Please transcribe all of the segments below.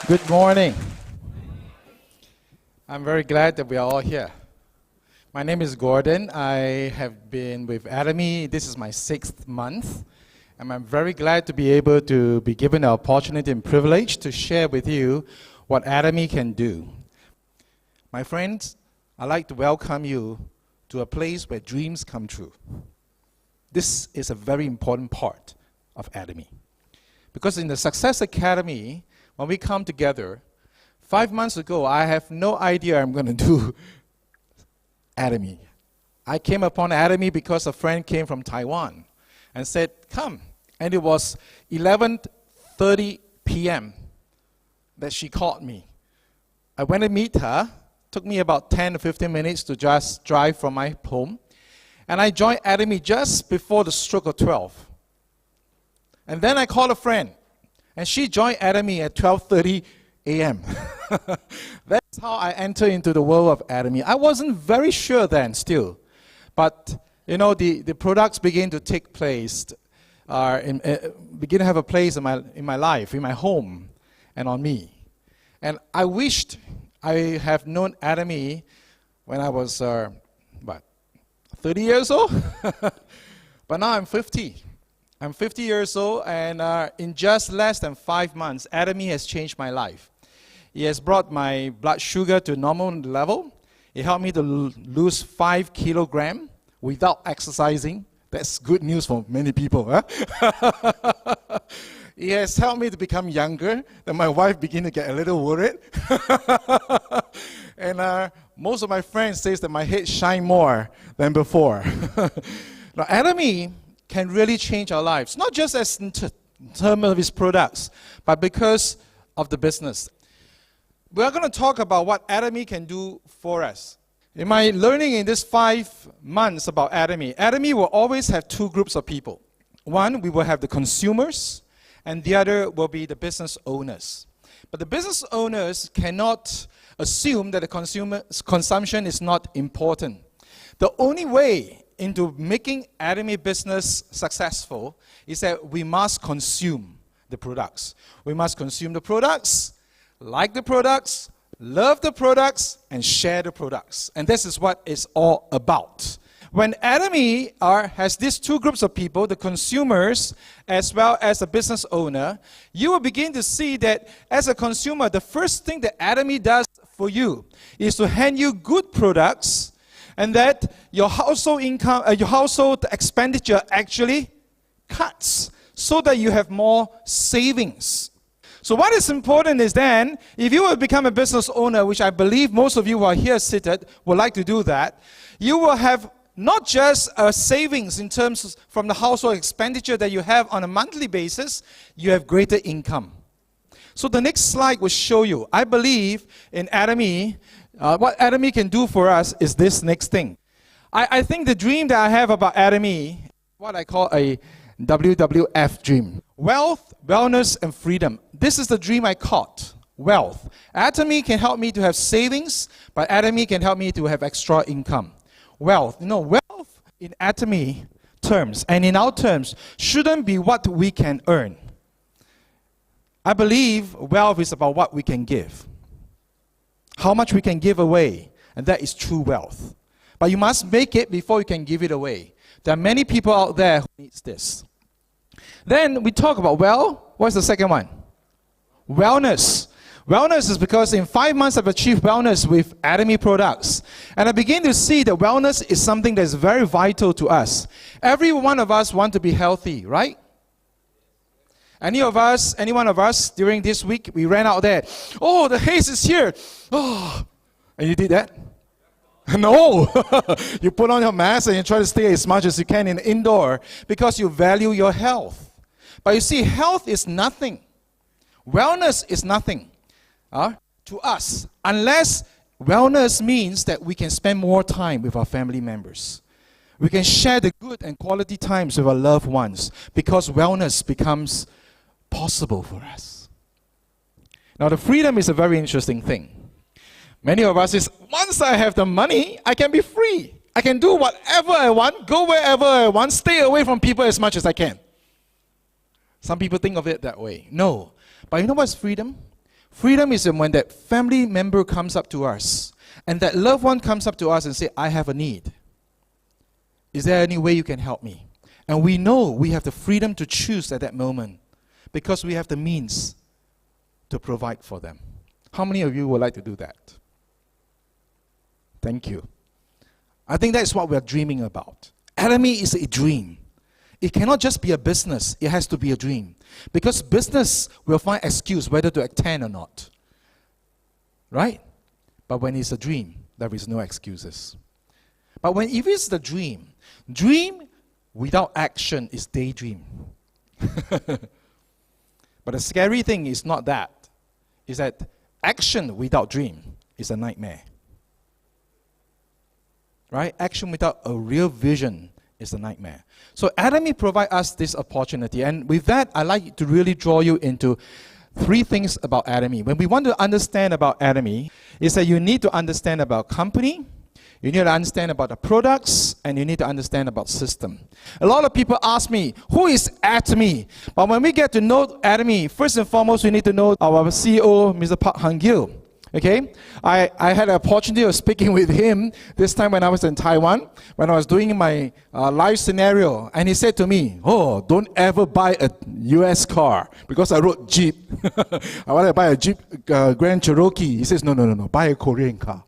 Good morning. I'm very glad that we are all here. My name is Gordon. I have been with Atomy. This is my 6th month. And I'm very glad to be able to be given the opportunity and privilege to share with you what Atomy can do. My friends, I'd like to welcome you to a place where dreams come true. This is a very important part of Atomy. Because in the Success Academy, when we come together, 5 months ago, I have no idea I'm going to do Atomy. I came upon Atomy because a friend came from Taiwan and said, come. And it was 11:30 p.m. that she called me. I went to meet her. Took me about 10 to 15 minutes to just drive from my home. And I joined Atomy just before the stroke of 12. And then I called a friend. And she joined Atomy at 12:30 a.m. That's how I entered into the world of Atomy. I wasn't very sure then still. But, you know, the products begin to take place, begin to have a place in my life, in my home, and on me. And I wished I have known Atomy when I was, 30 years old? But now I'm 50. I'm 50 years old, and in just less than 5 months, Atomy has changed my life. It has brought my blood sugar to normal level. It helped me to lose 5 kilograms without exercising. That's good news for many people. Huh? It has helped me to become younger. Then my wife began to get a little worried. And most of my friends say that my head shines more than before. Now, Atomy can really change our lives, not just as in terms of its products, but because of the business. We are going to talk about what Atomy can do for us. In my learning in these 5 months about Atomy, Atomy will always have 2 groups of people. One, we will have the consumers, and the other will be the business owners. But the business owners cannot assume that the consumer's consumption is not important. The only way into making Atomy business successful is that we must consume the products. We must consume the products, like the products, love the products, and share the products. And this is what it's all about. When Atomy has these 2 groups of people, the consumers as well as the business owner, you will begin to see that as a consumer, the first thing that Atomy does for you is to hand you good products, and that your household income, your household expenditure actually cuts so that you have more savings. So what is important is then, if you will become a business owner, which I believe most of you who are here seated would like to do that, you will have not just a savings in terms from the household expenditure that you have on a monthly basis, you have greater income. So the next slide will show you, I believe in Atomy, what Atomy can do for us is this next thing. I think the dream that I have about Atomy, what I call a WWF dream. Wealth, wellness, and freedom. This is the dream I caught. Wealth. Atomy can help me to have savings, but Atomy can help me to have extra income. Wealth. You know, wealth in Atomy terms and in our terms shouldn't be what we can earn. I believe wealth is about what we can give. How much we can give away, and that is true wealth. But you must make it before you can give it away. There are many people out there who need this. Then we talk about, what's the second one? Wellness. Wellness is because in 5 months I've achieved wellness with Atomy products. And I begin to see that wellness is something that is very vital to us. Every one of us want to be healthy, right? Any one of us, during this week, we ran out there. Oh, the haze is here. Oh, and you did that? No. You put on your mask and you try to stay as much as you can in indoor because you value your health. But you see, health is nothing. Wellness is nothing to us unless wellness means that we can spend more time with our family members. We can share the good and quality times with our loved ones because wellness becomes possible for us. Now, the freedom is a very interesting thing. Many of us is, once I have the money, I can be free. I can do whatever I want, go wherever I want, stay away from people as much as I can. Some people think of it that way. No. But you know what's freedom? Freedom is when that family member comes up to us, and that loved one comes up to us and say, I have a need. Is there any way you can help me? And we know we have the freedom to choose at that moment because we have the means to provide for them. How many of you would like to do that? Thank you. I think that's what we're dreaming about. Atomy is a dream. It cannot just be a business. It has to be a dream. Because business will find excuse whether to attend or not. Right? But when it's a dream, there is no excuses. But if it's the dream without action is daydream. But the scary thing is not that. It's that action without dream is a nightmare. Right? Action without a real vision is a nightmare. So Atomy provides us this opportunity. And with that, I'd like to really draw you into 3 things about Atomy. When we want to understand about Atomy, is that you need to understand about company, you need to understand about the products, and you need to understand about system. A lot of people ask me, who is Atomy? But when we get to know Atomy, first and foremost, we need to know our CEO, Mr. Park Hang-gil. Okay, I had an opportunity of speaking with him this time when I was in Taiwan, when I was doing my live scenario, and he said to me, oh, don't ever buy a US car, because I wrote Jeep. I want to buy a Jeep Grand Cherokee. He says, no, buy a Korean car.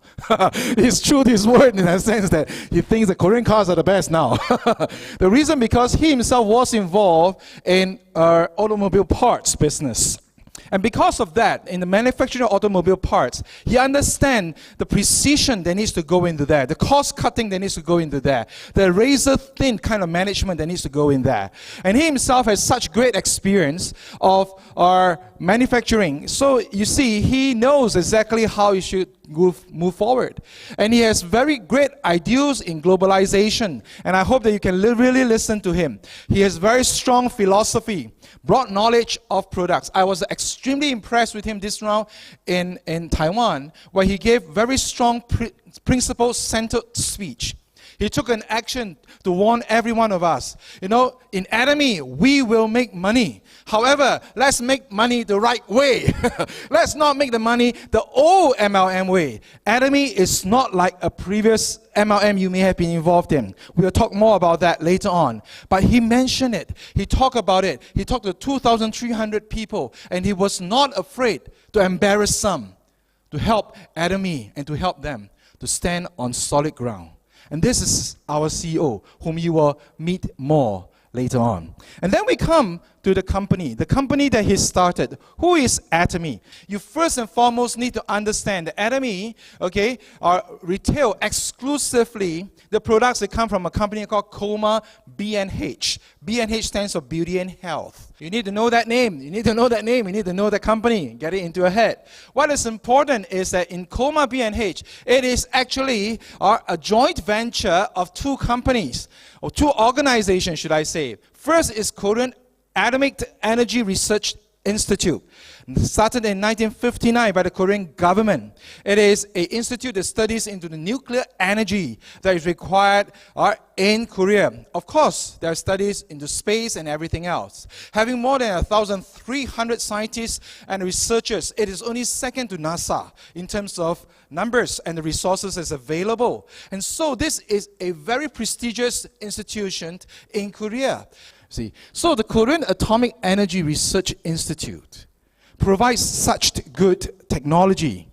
He's true to his word in a sense that he thinks the Korean cars are the best now. The reason because he himself was involved in automobile parts business. And because of that, in the manufacturing of automobile parts, he understands the precision that needs to go into there, the cost cutting that needs to go into there, the razor thin kind of management that needs to go in there. And he himself has such great experience of our manufacturing. So you see, he knows exactly how he should move forward. And he has very great ideals in globalization. And I hope that you can really listen to him. He has very strong philosophy, broad knowledge of products. I was extremely impressed with him this round in Taiwan, where he gave very strong principle-centered speech. He took an action to warn every one of us. You know, in Atomy, we will make money. However, let's make money the right way. Let's not make the money the old MLM way. Atomy is not like a previous MLM you may have been involved in. We'll talk more about that later on. But he mentioned it. He talked about it. He talked to 2,300 people, and he was not afraid to embarrass some, to help Atomy and to help them to stand on solid ground. And this is our CEO, whom you will meet more later on. And then we come to the company that he started. Who is Atomy? You first and foremost need to understand that Atomy, okay, are retail exclusively the products that come from a company called Coma B&H. B&H stands for Beauty and Health. You need to know that name. You need to know that name. You need to know that company. Get it into your head. What is important is that in Coma B&H, it is actually a joint venture of 2 companies, or 2 organizations, should I say. First is Korean Atomic Energy Research Institute, started in 1959 by the Korean government. It is an institute that studies into the nuclear energy that is required in Korea. Of course, there are studies into space and everything else. Having more than 1,300 scientists and researchers, it is only second to NASA in terms of numbers and the resources that's available. And so this is a very prestigious institution in Korea. See, so the Korean Atomic Energy Research Institute provides such good technology.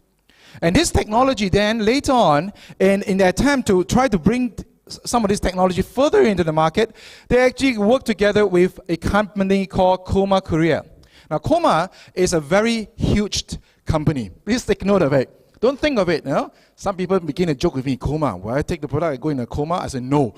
And this technology then later on, in the attempt to try to bring some of this technology further into the market, they actually work together with a company called Coma Korea. Now Coma is a very huge company. Please take note of it. Don't think of it, you know. Some people begin to joke with me, Coma, will I take the product and go in a coma? I said, no.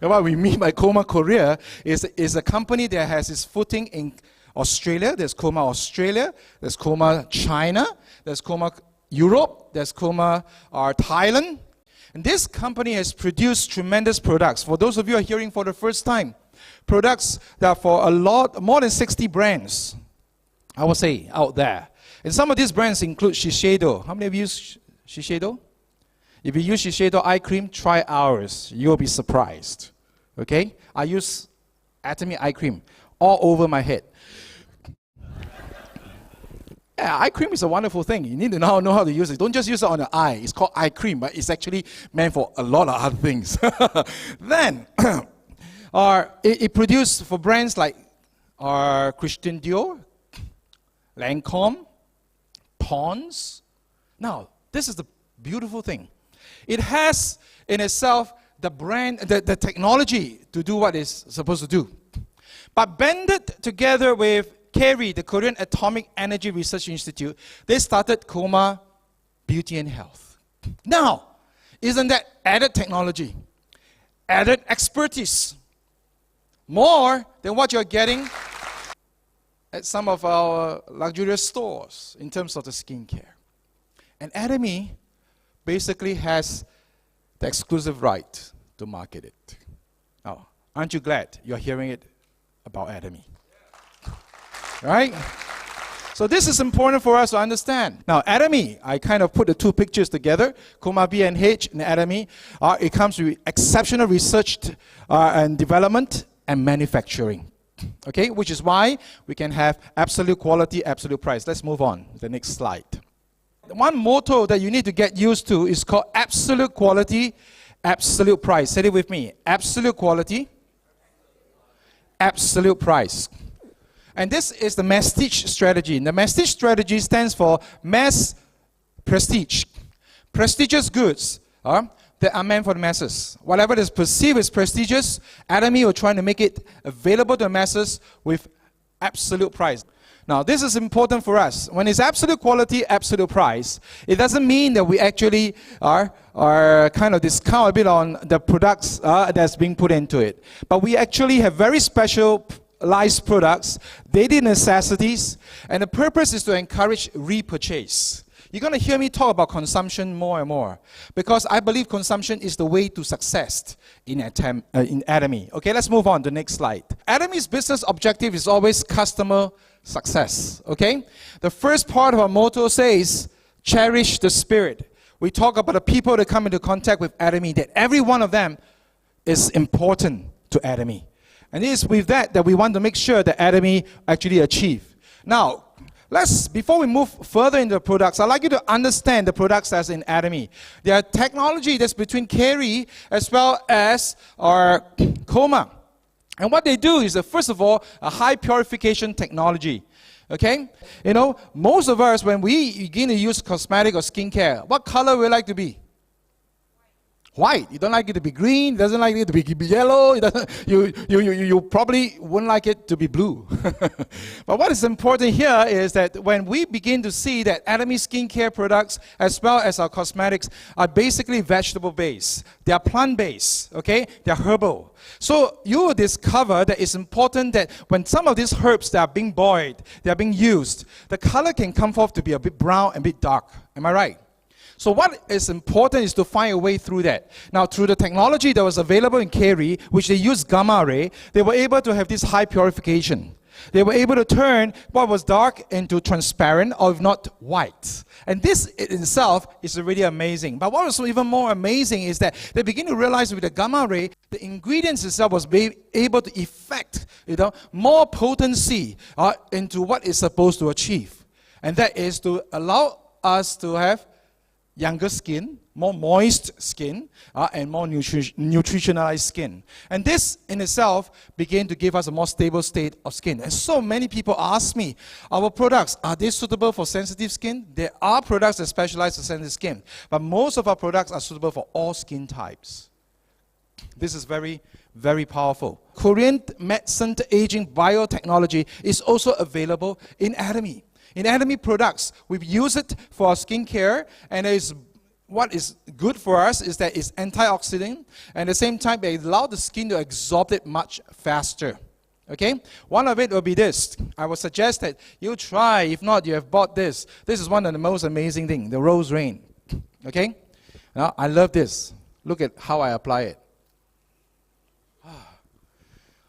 And what we mean by Coma Korea is a company that has its footing in Australia. There's Coma Australia, there's Coma China, there's Coma Europe, there's Coma Thailand. And this company has produced tremendous products. For those of you who are hearing for the first time, products that are for more than 60 brands, I would say, out there. And some of these brands include Shiseido. How many of you use Shiseido? If you use Shiseido eye cream, try ours. You'll be surprised. Okay? I use Atomy eye cream all over my head. Yeah, eye cream is a wonderful thing. You need to know how to use it. Don't just use it on the eye. It's called eye cream, but it's actually meant for a lot of other things. Then, it produced for brands like Christian Dior, Lancome, Pond's. Now, this is the beautiful thing. It has in itself the technology to do what it's supposed to do. But banded together with KRI, the Korean Atomic Energy Research Institute, they started Coma Beauty and Health. Now, isn't that added technology, added expertise, more than what you're getting at some of our luxurious stores in terms of the skincare? And Atomy basically has the exclusive right to market it. Now, aren't you glad you're hearing it about Atomy? Right? So this is important for us to understand. Now, Atomy, I kind of put the two pictures together, Coma B&H and Atomy. It comes with exceptional research and development and manufacturing. Okay, which is why we can have absolute quality, absolute price. Let's move on to the next slide. One motto that you need to get used to is called absolute quality, absolute price. Say it with me. Absolute quality, absolute price. And this is the Prestige strategy. And the Prestige strategy stands for mass prestige. Prestigious goods that are meant for the masses. Whatever is perceived as prestigious, Atomy will try to make it available to the masses with absolute price. Now, this is important for us. When it's absolute quality, absolute price, it doesn't mean that we actually are kind of discount a bit on the products that's being put into it. But we actually have very specialized products, daily necessities, and the purpose is to encourage repurchase. You're going to hear me talk about consumption more and more because I believe consumption is the way to success in Atomy. Okay, let's move on to the next slide. Atomy's business objective is always customer success. Okay, the first part of our motto says, cherish the spirit. We talk about the people that come into contact with Atomy, that every one of them is important to Atomy. And it is with that we want to make sure that Atomy actually achieve. Now, before we move further into the products, I'd like you to understand the products that's in Atomy. There are technology that's between KRI as well as our Coma. And what they do is, first of all, a high purification technology. Okay? You know, most of us, when we begin to use cosmetic or skincare, what color we like to be? White. You don't like it to be green, doesn't like it to be yellow, you probably wouldn't like it to be blue. But what is important here is that when we begin to see that Atomy skincare products as well as our cosmetics are basically vegetable-based. They are plant-based, okay? They are herbal. So you will discover that it's important that when some of these herbs that are being boiled, they are being used, the color can come forth to be a bit brown and a bit dark. Am I right? So what is important is to find a way through that. Now, through the technology that was available in KRI, which they used gamma ray, they were able to have this high purification. They were able to turn what was dark into transparent, or if not, white. And this in itself is really amazing. But what was even more amazing is that they begin to realize with the gamma ray, the ingredients itself was able to effect, more potency into what it's supposed to achieve. And that is to allow us to have younger skin, more moist skin, and more nutritionalized skin. And this in itself began to give us a more stable state of skin. And so many people ask me, our products, are they suitable for sensitive skin? There are products that specialize for sensitive skin, but most of our products are suitable for all skin types. This is very, very powerful. Korean medicine aging biotechnology is also available in Atomy. In Atomy products, we use it for our skincare, and what is good for us is that it's antioxidant, and at the same time, they allow the skin to absorb it much faster. Okay? One of it will be this. I would suggest that you try, if not, you have bought this. This is one of the most amazing things, the Rose Rain. Okay? Now, I love this. Look at how I apply it.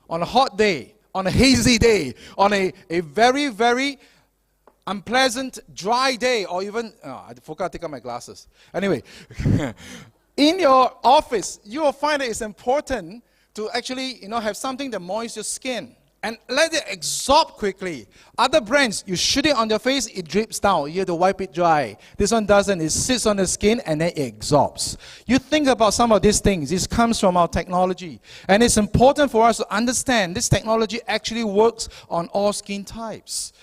On a hot day, on a hazy day, on a very, very unpleasant, dry day, or even, I forgot to take out my glasses. Anyway, in your office, you will find that it's important to actually, have something that moistens your skin. and let it absorb quickly. Other brands, you shoot it on your face, it drips down. You have to wipe it dry. This one doesn't. It sits on the skin and then it absorbs. You think about some of these things. This comes from our technology. And it's important for us to understand this technology actually works on all skin types.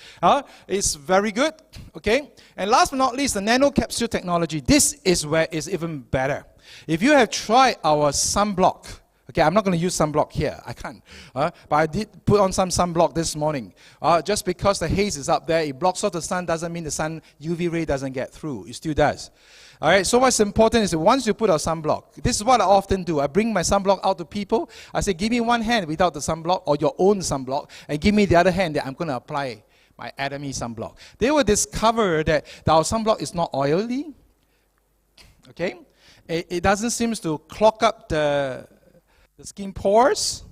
It's very good. Okay? And last but not least, the nano capsule technology. This is where it's even better. If you have tried our sunblock, okay, I'm not going to use sunblock here. I can't. But I did put on some sunblock this morning. Just because the haze is up there, it blocks off the sun doesn't mean the sun UV ray doesn't get through. It still does. All right, so what's important is that once you put a sunblock, this is what I often do. I bring my sunblock out to people. I say, give me one hand without the sunblock or your own sunblock, and give me the other hand that I'm going to apply my Atomy sunblock. They will discover that our sunblock is not oily. Okay? It doesn't seem to clog up the skin pores,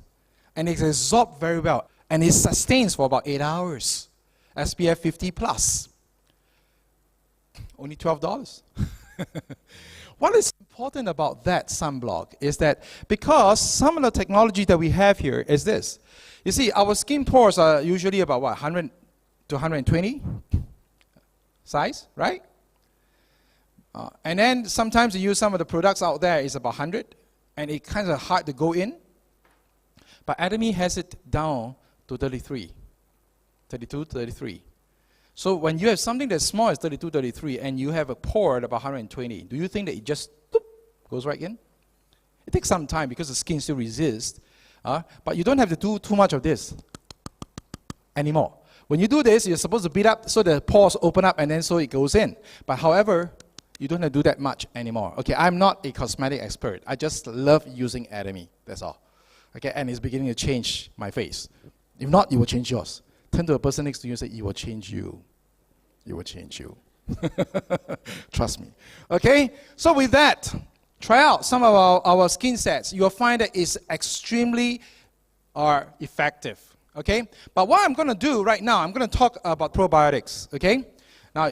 and it absorbs very well, and it sustains for about 8 hours. SPF 50 plus. Only $12. What is important about that sunblock is that because some of the technology that we have here is this. You see, our skin pores are usually about what, 100 to 120 size, right? And then sometimes you use some of the products out there is about 100. And it's kind of hard to go in. But Atomy has it down to 33. 32, 33. So when you have something that's small as 32, 33, and you have a pore at about 120, do you think that it just goes right in? It takes some time because the skin still resists. But you don't have to do too much of this anymore. When you do this, you're supposed to beat up so the pores open up and then so it goes in. But however, you don't have to do that much anymore. Okay, I'm not a cosmetic expert. I just love using Atomy. That's all. Okay, and it's beginning to change my face. If not, it will change yours. Turn to a person next to you and say, it will change you. It will change you. Trust me. Okay, so with that, try out some of our skin sets. You'll find that it's extremely effective. Okay, but what I'm going to do right now, I'm going to talk about probiotics. Okay, now,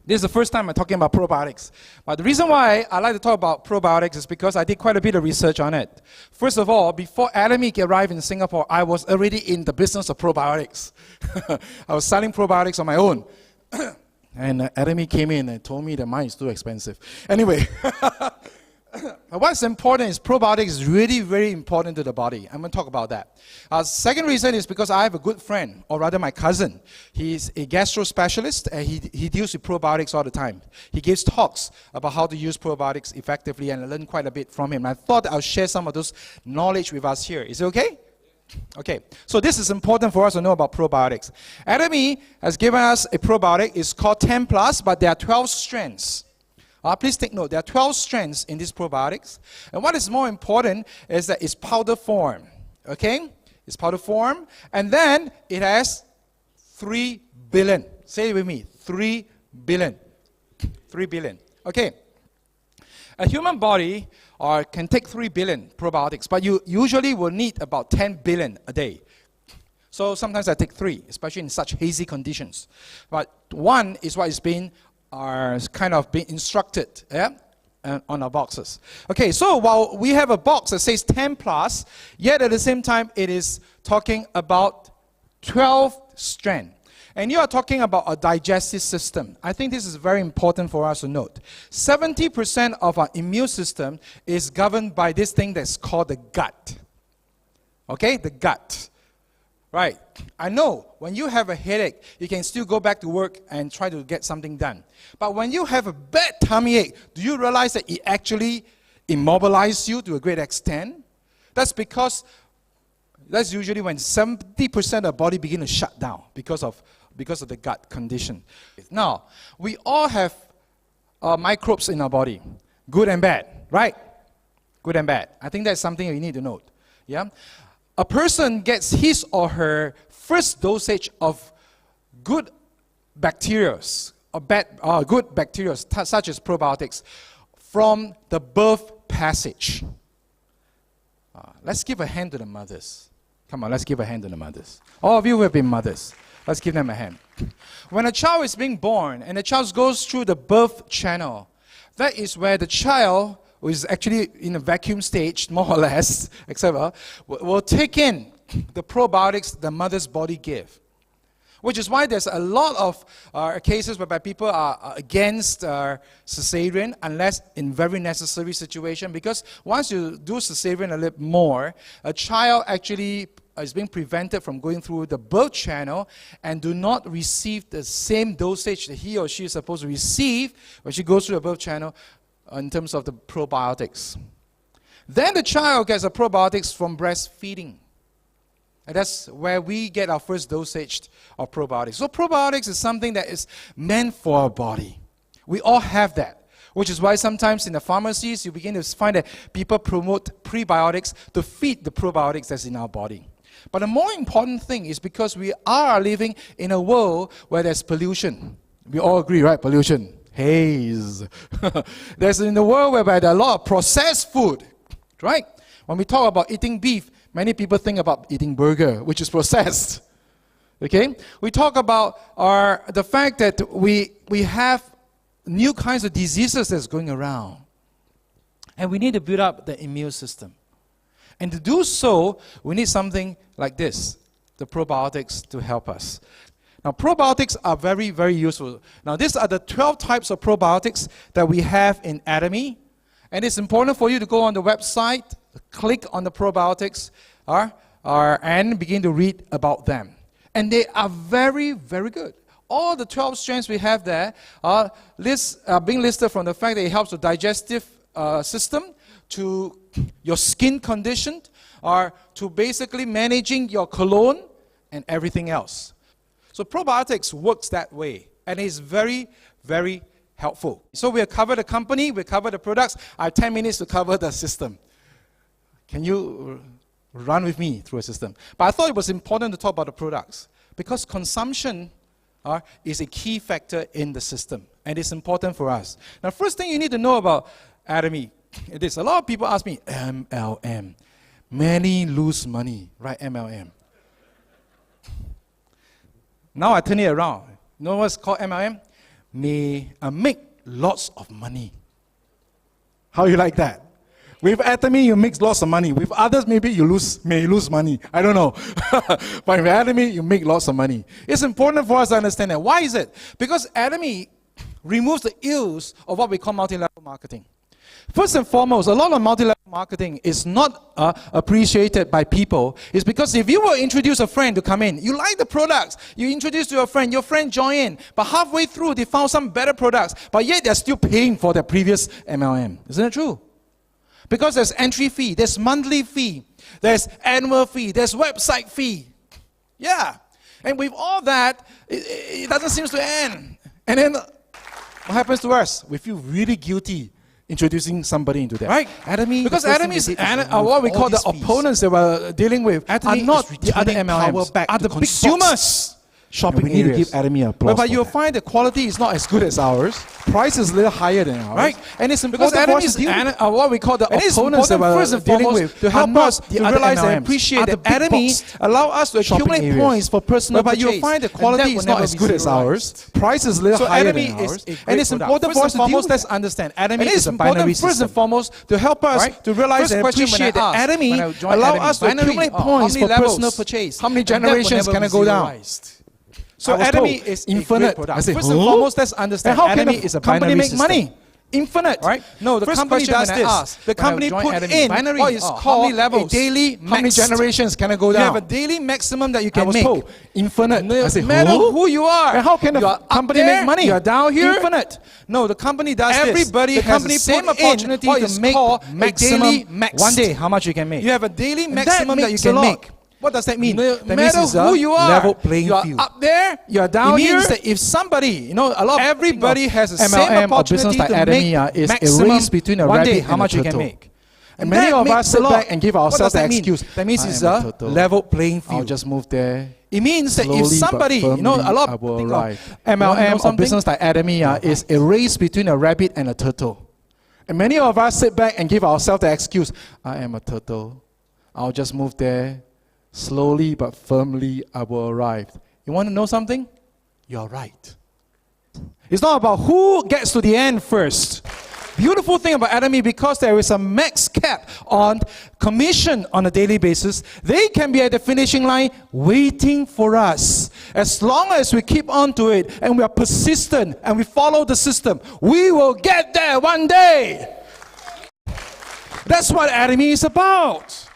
this is the first time I'm talking about probiotics. But the reason why I like to talk about probiotics is because I did quite a bit of research on it. First of all, before Atomy arrived in Singapore, I was already in the business of probiotics. I was selling probiotics on my own. And Atomy came in and told me that mine is too expensive. Anyway, what's important is probiotics is really, very important to the body. I'm going to talk about that. Second reason is because I have a good friend, or rather my cousin. He's a gastro specialist, and he deals with probiotics all the time. He gives talks about how to use probiotics effectively, and I learned quite a bit from him. I thought I'll share some of those knowledge with us here. Is it okay? Okay, so this is important for us to know about probiotics. Atomy has given us a probiotic. It's called 10 plus, but there are 12 strands. Please take note, there are 12 strands in these probiotics. And what is more important is that it's powder form. Okay? It's powder form. And then it has 3 billion. Say it with me. 3 billion. 3 billion. Okay. A human body can take 3 billion probiotics, but you usually will need about 10 billion a day. So sometimes I take 3, especially in such hazy conditions. But 1 is what is being kind of being instructed on our boxes. Okay, so while we have a box that says 10 plus, yet at the same time it is talking about 12 strand. And you are talking about a digestive system. I think this is very important for us to note. 70% of our immune system is governed by this thing that's called the gut. Okay, the gut. Right. I know when you have a headache, you can still go back to work and try to get something done. But when you have a bad tummy ache, do you realize that it actually immobilizes you to a great extent? That's because that's usually when 70% of the body begin to shut down because of the gut condition. Now, we all have microbes in our body, good and bad, right? Good and bad. I think that's something you need to note. Yeah. A person gets his or her first dosage of good bacteria, good bacteria such as probiotics, from the birth passage. Let's give a hand to the mothers. Come on, let's give a hand to the mothers. All of you who have been mothers, let's give them a hand. When a child is being born and the child goes through the birth channel, that is where the child, who is actually in a vacuum stage, more or less, etc., will take in the probiotics the mother's body gives. Which is why there's a lot of cases whereby people are against cesarean unless in very necessary situation, because once you do cesarean a little more, a child actually is being prevented from going through the birth channel and do not receive the same dosage that he or she is supposed to receive when she goes through the birth channel in terms of the probiotics. Then the child gets the probiotics from breastfeeding. And that's where we get our first dosage of probiotics. So probiotics is something that is meant for our body. We all have that. Which is why sometimes in the pharmacies, you begin to find that people promote prebiotics to feed the probiotics that's in our body. But the more important thing is because we are living in a world where there's pollution. We all agree, right? Pollution. Haze. There's in the world whereby there are a lot of processed food, right? When we talk about eating beef, many people think about eating burger, which is processed. Okay? We talk about the fact that we have new kinds of diseases that's going around. And we need to build up the immune system. And to do so, we need something like this, the probiotics, to help us. Now, probiotics are very, very useful. Now, these are the 12 types of probiotics that we have in Atomy. And it's important for you to go on the website, click on the probiotics, and begin to read about them. And they are very, very good. All the 12 strains we have there are being listed from the fact that it helps the digestive system, to your skin condition, or to basically managing your colon and everything else. So probiotics works that way, and it's very, very helpful. So we have covered the company, we covered the products. I have 10 minutes to cover the system. Can you run with me through a system? But I thought it was important to talk about the products, because consumption is a key factor in the system, and it's important for us. Now, first thing you need to know about Atomy, it is, a lot of people ask me, MLM. Many lose money, right? MLM. Now I turn it around. You know what's called MLM? May make lots of money. How you like that? With Atomy, you make lots of money. With others, maybe you may lose money. I don't know. But with Atomy, you make lots of money. It's important for us to understand that. Why is it? Because Atomy removes the ills of what we call multi-level marketing. First and foremost, a lot of multi-level marketing is not appreciated by people. It's because if you will introduce a friend to come in, you like the products, you introduce to your friend join in, but halfway through they found some better products, but yet they're still paying for their previous MLM. Isn't it true? Because there's entry fee, there's monthly fee, there's annual fee, there's website fee. Yeah. And with all that, it doesn't seem to end. And then what happens to us? We feel really guilty introducing somebody into that. Right? Atomy, because Atomy is what we call the opponents that we're dealing with are not the other MLMs, are the consumers. Shopping we need to give Atomy a applause. But you'll find the quality is not as good as ours. Price is a little higher than ours. Right? And it's important because Atomy is what we call the opponents that we're dealing with to help us to realize and appreciate that Atomy allow us to accumulate points for personal purchase. But you'll find the quality is not as good as ours. Price is a little higher than ours. And it's important for us to deal with. Let's understand. Atomy is a binary system. First and foremost to help us to realize and appreciate that Atomy allow us to accumulate points for personal purchase. How many generations can it go down? So Atomy is infinite. First and foremost, let's understand. And how can a company make money? Infinite, right? No, the company does this. The company put in what is called a daily max. How many generations can it go down? You have a daily maximum that you can make. Infinite. No matter who you are. And how can a company make money? You are down here. Infinite. No, the company does this. Everybody has the same opportunity to make a daily max. One day, how much you can make? You have a daily maximum that you can make. What does that mean? No matter who you are, level playing field. You are up there, you are down here. It means that if somebody, everybody has the same opportunity to make is maximum, a race between a rabbit how much you can make. And many of us sit back and give ourselves the excuse. That means it's a level playing field. I'll just move there. It means that if somebody, a lot of MLM or business like Atomy is a race between a rabbit and a turtle. And many of us sit back and give ourselves the excuse, I am a turtle. I'll just move there. Slowly but firmly, I will arrive. You want to know something? You're right. It's not about who gets to the end first. beautiful thing about Atomy, because there is a max cap on commission on a daily basis, they can be at the finishing line waiting for us. As long as we keep on to it and we are persistent and we follow the system, we will get there one day. That's what Atomy is about.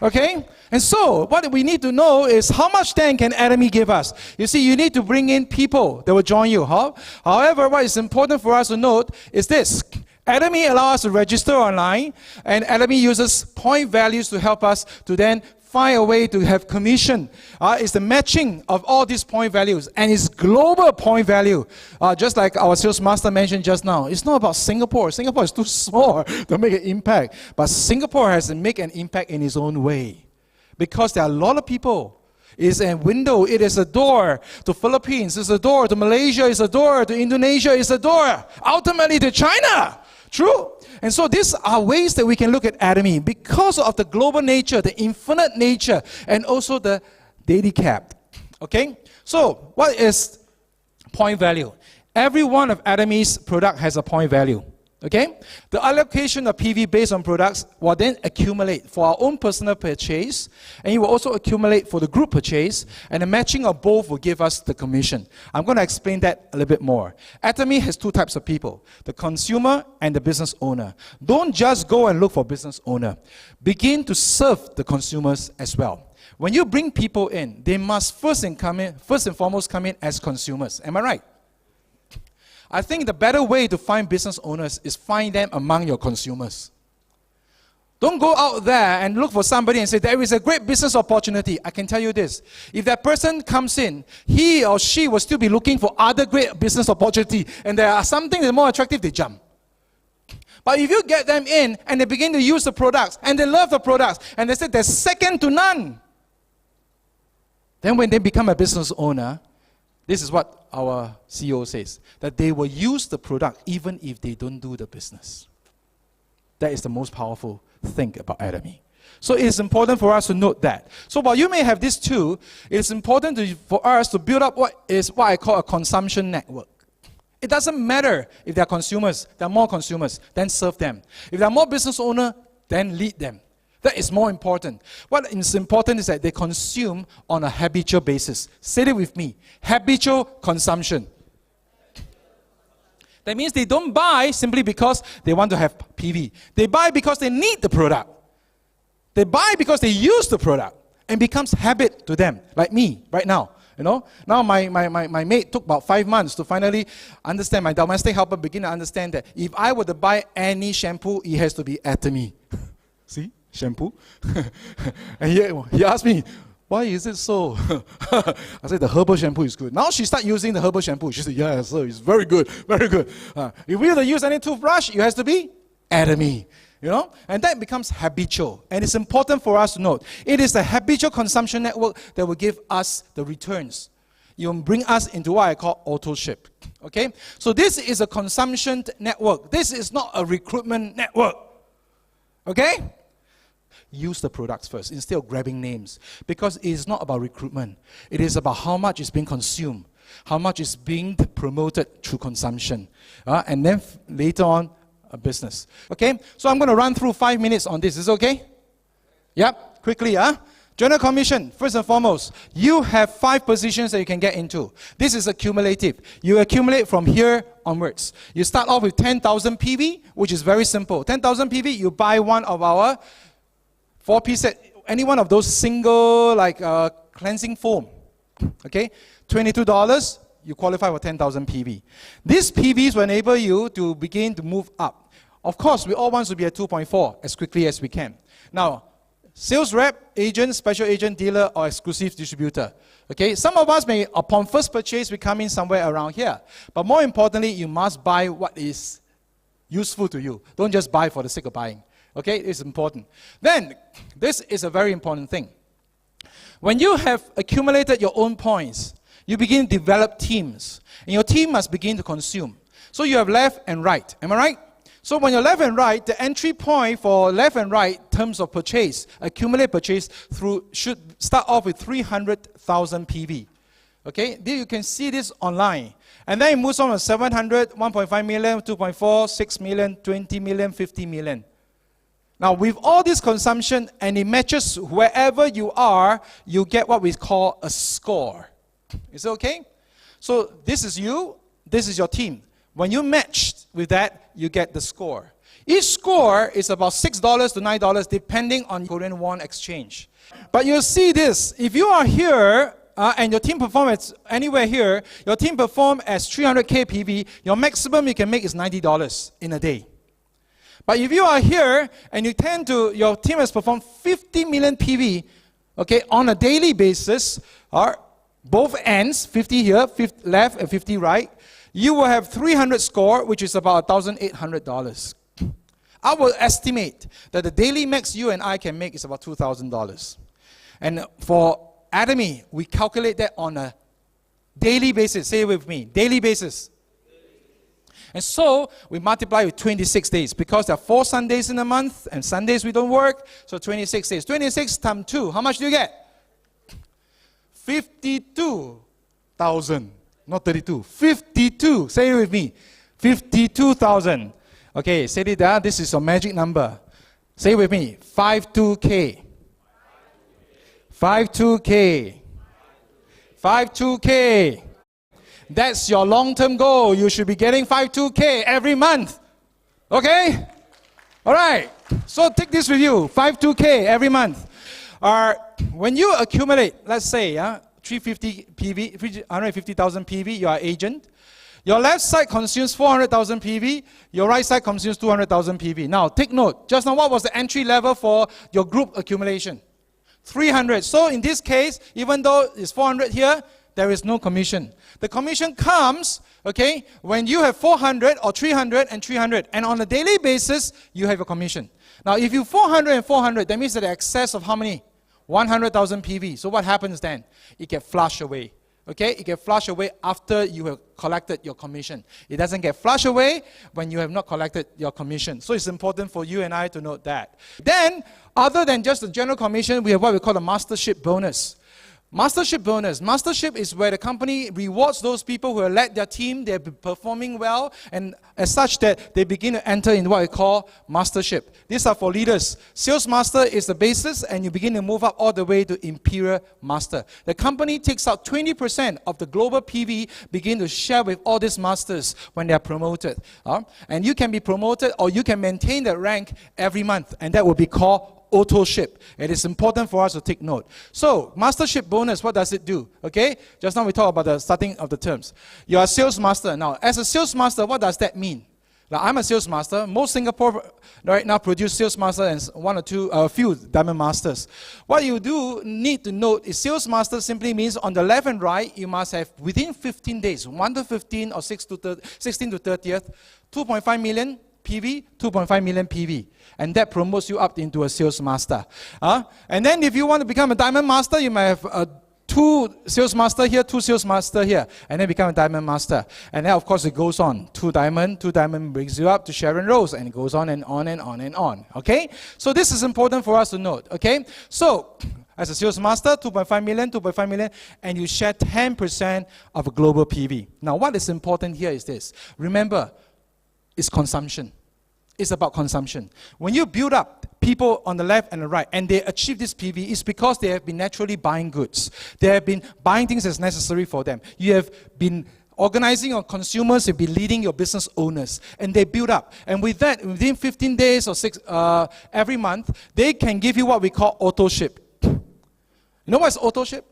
Okay? And so, what we need to know is how much then can Atomy give us? You see, you need to bring in people that will join you. However, what is important for us to note is this. Atomy allows us to register online, and Atomy uses point values to help us to then find a way to have commission. It's the matching of all these point values, and it's global point value. Just like our sales master mentioned just now, it's not about Singapore. Singapore is too small to make an impact, but Singapore has to make an impact in its own way. Because there are a lot of people. It's a window, it is a door to Philippines, it's a door to Malaysia, it's a door to Indonesia, it's a door ultimately to China. True? And so these are ways that we can look at Atomy because of the global nature, the infinite nature, and also the daily cap. Okay? So what is point value? Every one of Atomy's product has a point value. Okay? The allocation of PV based on products will then accumulate for our own personal purchase, and it will also accumulate for the group purchase, and the matching of both will give us the commission. I'm going to explain that a little bit more. Atomy has two types of people, the consumer and the business owner. Don't just go and look for business owner. Begin to serve the consumers as well. When you bring people in, they must first and foremost come in as consumers. Am I right? I think the better way to find business owners is find them among your consumers. Don't go out there and look for somebody and say, there is a great business opportunity. I can tell you this. If that person comes in, he or she will still be looking for other great business opportunity, and there are something that's more attractive, they jump. But if you get them in and they begin to use the products, and they love the products, and they say they're second to none, then when they become a business owner, this is what our CEO says, that they will use the product even if they don't do the business. That is the most powerful thing about Atomy. So it is important for us to note that. So while you may have this too, it is important for us to build up what I call a consumption network. It doesn't matter if there are consumers, there are more consumers, then serve them. If there are more business owners, then lead them. That is more important. What is important is that they consume on a habitual basis. Say it with me. Habitual consumption. That means they don't buy simply because they want to have PV. They buy because they need the product. They buy because they use the product, and becomes habit to them. Like me right now. You know, now my mate took about 5 months to finally understand, my domestic helper begin to understand that if I were to buy any shampoo, it has to be Atomy. See? Shampoo. And he asked me, why is it so? I said, the herbal shampoo is good. Now she started using the herbal shampoo. She said, yeah, sir, it's very good, very good. If we were to use any toothbrush, it has to be Atomy. You know? And that becomes habitual. And it's important for us to note, it is the habitual consumption network that will give us the returns. You will bring us into what I call auto ship. Okay? So this is a consumption network. This is not a recruitment network. Okay? Use the products first instead of grabbing names, because it is not about recruitment. It is about how much is being consumed, how much is being promoted through consumption, and then later on a business. Okay, so I'm going to run through 5 minutes on this. Is it okay? Yep, quickly. General commission, first and foremost, you have 5 positions that you can get into. This is accumulative. You accumulate from here onwards. You start off with 10,000 PV, which is very simple. 10,000 PV, you buy one of our 4-piece set, any one of those single cleansing foam, okay? $22, you qualify for 10,000 PV. These PVs will enable you to begin to move up. Of course, we all want to be at 2.4 as quickly as we can. Now, sales rep, agent, special agent, dealer, or exclusive distributor. Okay, some of us may, upon first purchase, we come in somewhere around here. But more importantly, you must buy what is useful to you. Don't just buy for the sake of buying. Okay, it's important. Then, this is a very important thing. When you have accumulated your own points, you begin to develop teams. And your team must begin to consume. So you have left and right. Am I right? So when you're left and right, the entry point for left and right terms of purchase, accumulate purchase should start off with 300,000 PV. Okay, there you can see this online. And then it moves on to 700, 1.5 million, 2.4, 6 million, 20 million, 50 million. Now, with all this consumption, and it matches wherever you are, you get what we call a score. Is it okay? So this is you, this is your team. When you match with that, you get the score. Each score is about $6 to $9 depending on Korean won exchange. But you'll see this, if you are here and your team performs anywhere here, your team perform as 300K PV, your maximum you can make is $90 in a day. But if you are here and your team has performed 50 million PV, okay, on a daily basis, or both ends, 50 here, 50 left and 50 right, you will have 300 score, which is about $1,800. I will estimate that the daily max you and I can make is about $2,000. And for Atomy, we calculate that on a daily basis. Say it with me, daily basis. And so we multiply with 26 days because there are 4 Sundays in a month and Sundays we don't work. So 26 days. 26 times 2, how much do you get? 52,000. Not 32. 52. Say it with me. 52,000. Okay, say it down. This is your magic number. Say it with me. 52K. 52K. 52K. That's your long-term goal. You should be getting 52K every month. Okay? All right. So take this with you. 52K every month. When you accumulate, let's say, 350 PV, 150,000 PV, you are agent. Your left side consumes 400,000 PV. Your right side consumes 200,000 PV. Now, take note. Just now, what was the entry level for your group accumulation? 300. So in this case, even though it's 400 here, there is no commission. The commission comes, okay, when you have 400 or 300 and 300. And on a daily basis, you have a commission. Now, if you 400 and 400, that means that the excess of how many? 100,000 PV. So what happens then? It gets flushed away. Okay, it gets flushed away after you have collected your commission. It doesn't get flushed away when you have not collected your commission. So it's important for you and I to note that. Then, other than just the general commission, we have what we call the mastership bonus. Mastership bonus. Mastership is where the company rewards those people who have led their team, they're performing well, and as such that they begin to enter in what we call mastership. These are for leaders. Sales master is the basis, and you begin to move up all the way to imperial master. The company takes out 20% of the global PV, begin to share with all these masters when they are promoted. And you can be promoted or you can maintain the rank every month, and that will be called auto-ship. It is important for us to take note. So, mastership bonus, what does it do? Okay, just now we talked about the starting of the terms. You are a sales master. Now, as a sales master, what does that mean? Now, I'm a sales master. Most Singapore right now produce sales master and a few diamond masters. What you do need to note is sales master simply means on the left and right, you must have within 15 days, 1 to 15 or 16 to 30th, 2.5 million PV, 2.5 million PV. And that promotes you up into a sales master. And then if you want to become a diamond master, you might have 2 sales master here, 2 sales master here, and then become a diamond master. And then of course it goes on. 2 diamond brings you up to Sharon Rose, and it goes on and on and on and on. Okay? So this is important for us to note. Okay? So, as a sales master, 2.5 million, and you share 10% of a global PV. Now what is important here is this. Remember, it's consumption. It's about consumption. When you build up people on the left and the right, and they achieve this PV, it's because they have been naturally buying goods. They have been buying things as necessary for them. You have been organizing your consumers, you've been leading your business owners, and they build up. And with that, within 15 days or every month, they can give you what we call auto-ship. You know what's auto-ship?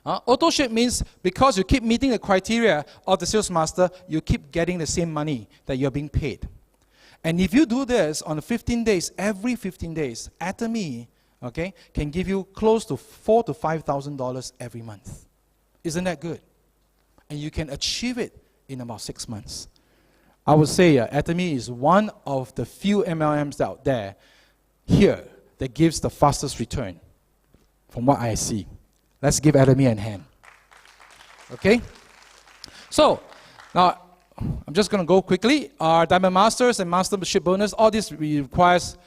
Auto-ship means because you keep meeting the criteria of the sales master, you keep getting the same money that you're being paid. And if you do this on 15 days, every 15 days, Atomy, okay, can give you close to $4,000 to $5,000 every month. Isn't that good? And you can achieve it in about 6 months. I would say Atomy is one of the few MLMs out there here that gives the fastest return from what I see. Let's give Atomy a hand. Okay? So, now, I'm just going to go quickly. Our Diamond Masters and Mastership Bonus, all this requires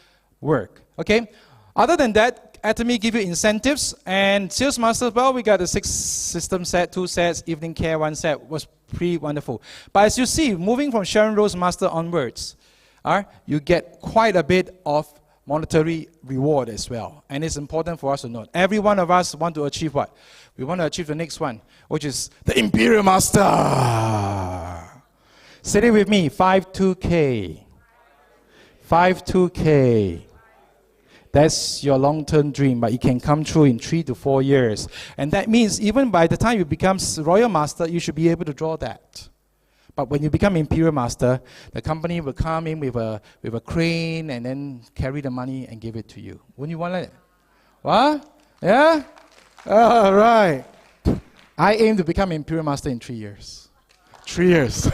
work. Okay? Other than that, Atomy give you incentives, and sales master, well, we got a 6 system set, 2 sets, evening care 1 set, was pretty wonderful. But as you see, moving from Sharon Rose Master onwards, you get quite a bit of monetary reward as well. And it's important for us to note. Every one of us want to achieve what? We want to achieve the next one, which is the Imperial Master. Say it with me, 52K. 52K. That's your long-term dream, but it can come true in 3 to 4 years. And that means even by the time you become Royal Master, you should be able to draw that. But when you become Imperial Master, the company will come in with a crane and then carry the money and give it to you. Wouldn't you want that? What? Yeah? All right. I aim to become Imperial Master in 3 years. 3 years.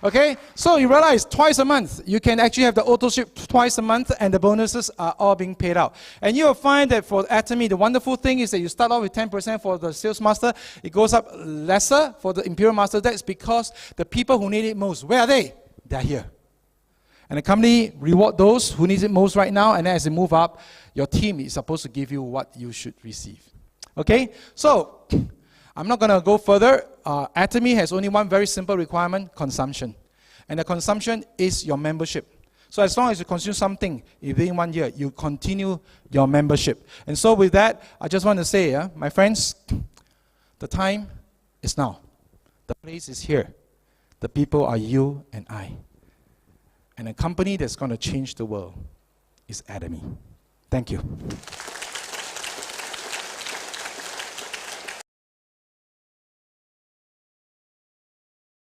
Okay, so you realize twice a month, you can actually have the auto ship twice a month, and the bonuses are all being paid out. And you will find that for Atomy, the wonderful thing is that you start off with 10% for the sales master, it goes up lesser for the Imperial Master. That's because the people who need it most, where are they? They're here. And the company reward those who need it most right now, and as they move up, your team is supposed to give you what you should receive. Okay, so I'm not going to go further. Atomy has only one very simple requirement, consumption. And the consumption is your membership. So as long as you consume something within 1 year, you continue your membership. And so with that, I just want to say, my friends, the time is now. The place is here. The people are you and I. And a company that's going to change the world is Atomy. Thank you.